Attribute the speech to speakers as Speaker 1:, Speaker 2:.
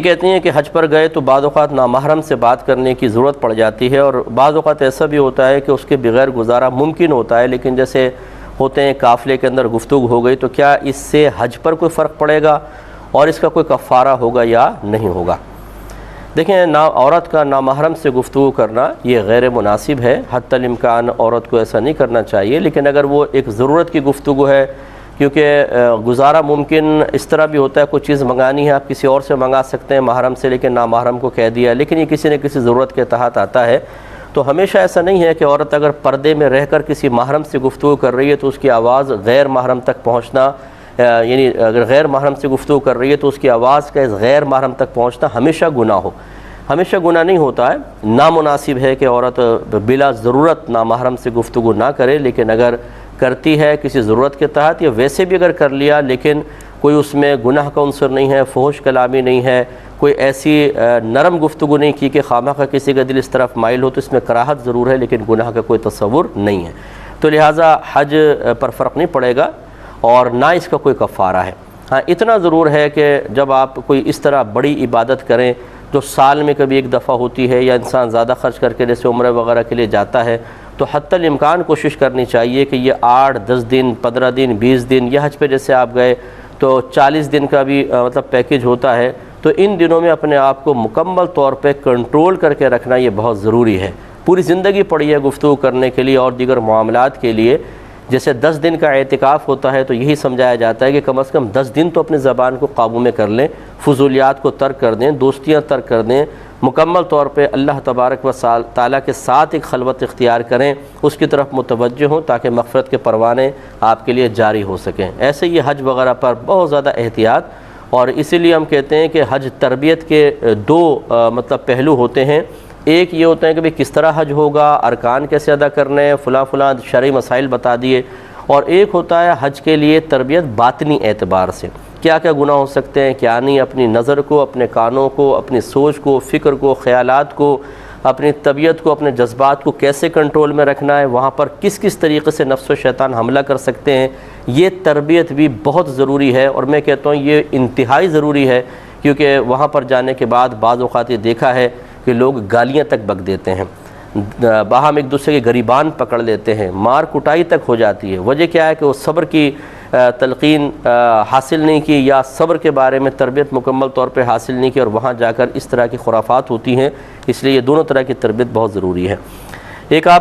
Speaker 1: کہتے ہیں کہ حج پر گئے تو بعض اوقات نامحرم سے بات کرنے کی ضرورت پڑ جاتی ہے، اور بعض اوقات ایسا بھی ہوتا ہے کہ اس کے بغیر گزارا ممکن ہوتا ہے، لیکن جیسے ہوتے ہیں قافلے کے اندر گفتگو ہو گئی، تو کیا اس سے حج پر کوئی فرق پڑے گا اور اس کا کوئی کفارہ ہوگا یا نہیں ہوگا؟ دیکھیں، عورت کا نامحرم سے گفتگو کرنا یہ غیر مناسب ہے، حتی الامکان عورت کو ایسا نہیں کرنا چاہیے، لیکن اگر وہ ایک ضرورت کی گفتگو ہے، کیونکہ گزارا ممکن اس طرح بھی ہوتا ہے، کوئی چیز منگانی ہے آپ کسی اور سے منگا سکتے ہیں محرم سے، لیکن نامحرم کو کہہ دیا، لیکن یہ کسی نہ کسی ضرورت کے تحت آتا ہے، تو ہمیشہ ایسا نہیں ہے کہ عورت اگر پردے میں رہ کر کسی محرم سے گفتگو کر رہی ہے تو اس کی آواز غیر محرم تک پہنچنا، یعنی اگر غیر محرم سے گفتگو کر رہی ہے تو اس کی آواز کا اس غیر محرم تک پہنچنا ہمیشہ گناہ ہو۔ ہمیشہ گناہ نہیں ہوتا ہے، نامناسب ہے کہ عورت بلا ضرورت نامحرم سے گفتگو نہ کرے، لیکن اگر کرتی ہے کسی ضرورت کے تحت یا ویسے بھی اگر کر لیا لیکن کوئی اس میں گناہ کا عنصر نہیں ہے، فحش کلامی نہیں ہے، کوئی ایسی نرم گفتگو نہیں کی کہ خواہ کسی کا دل اس طرف مائل ہو، تو اس میں کراہت ضرور ہے لیکن گناہ کا کوئی تصور نہیں ہے، تو لہٰذا حج پر فرق نہیں پڑے گا اور نہ اس کا کوئی کفارہ ہے۔ ہاں، اتنا ضرور ہے کہ جب آپ کوئی اس طرح بڑی عبادت کریں جو سال میں کبھی ایک دفعہ ہوتی ہے، یا انسان زیادہ خرچ کر کے جیسے عمرہ وغیرہ کے لیے جاتا ہے، تو حتی الامکان کوشش کرنی چاہیے کہ یہ 8 10 دن 15 دن 20 دن، یہ حج پہ جیسے آپ گئے تو 40 دن کا بھی مطلب پیکیج ہوتا ہے، تو ان دنوں میں اپنے آپ کو مکمل طور پہ کنٹرول کر کے رکھنا یہ بہت ضروری ہے۔ پوری زندگی پڑی ہے گفتگو کرنے کے لیے اور دیگر معاملات کے لیے، جیسے 10 دن کا اعتکاف ہوتا ہے تو یہی سمجھایا جاتا ہے کہ کم از کم 10 دن تو اپنی زبان کو قابو میں کر لیں، فضولیات کو ترک کر دیں، دوستیاں ترک کر دیں، مکمل طور پہ اللہ تبارک و تعالیٰ کے ساتھ ایک خلوت اختیار کریں، اس کی طرف متوجہ ہوں تاکہ مغفرت کے پروانے آپ کے لیے جاری ہو سکیں۔ ایسے یہ حج وغیرہ پر بہت زیادہ احتیاط، اور اسی لیے ہم کہتے ہیں کہ حج تربیت کے 2 مطلب پہلو ہوتے ہیں۔ ایک یہ ہوتا ہے کہ بھئی کس طرح حج ہوگا، ارکان کیسے ادا کرنے ہیں، فلاں شرعی مسائل بتا دیے، اور ایک ہوتا ہے حج کے لیے تربیت باطنی اعتبار سے، کیا کیا گناہ ہو سکتے ہیں، کیا نہیں، اپنی نظر کو، اپنے کانوں کو، اپنی سوچ کو، فکر کو، خیالات کو، اپنی طبیعت کو، اپنے جذبات کو کیسے کنٹرول میں رکھنا ہے، وہاں پر کس کس طریقے سے نفس و شیطان حملہ کر سکتے ہیں، یہ تربیت بھی بہت ضروری ہے، اور میں کہتا ہوں یہ انتہائی ضروری ہے، کیونکہ وہاں پر جانے کے بعد بعض اوقات یہ دیکھا ہے کہ لوگ گالیاں تک بک دیتے ہیں، باہم ایک دوسرے کے گریبان پکڑ لیتے ہیں، مار کٹائی تک ہو جاتی ہے۔ وجہ کیا ہے کہ وہ صبر کی تلقین حاصل نہیں کی، یا صبر کے بارے میں تربیت مکمل طور پہ حاصل نہیں کی، اور وہاں جا کر اس طرح کی خرافات ہوتی ہیں، اس لیے یہ دونوں طرح کی تربیت بہت ضروری ہے۔ ایک آپ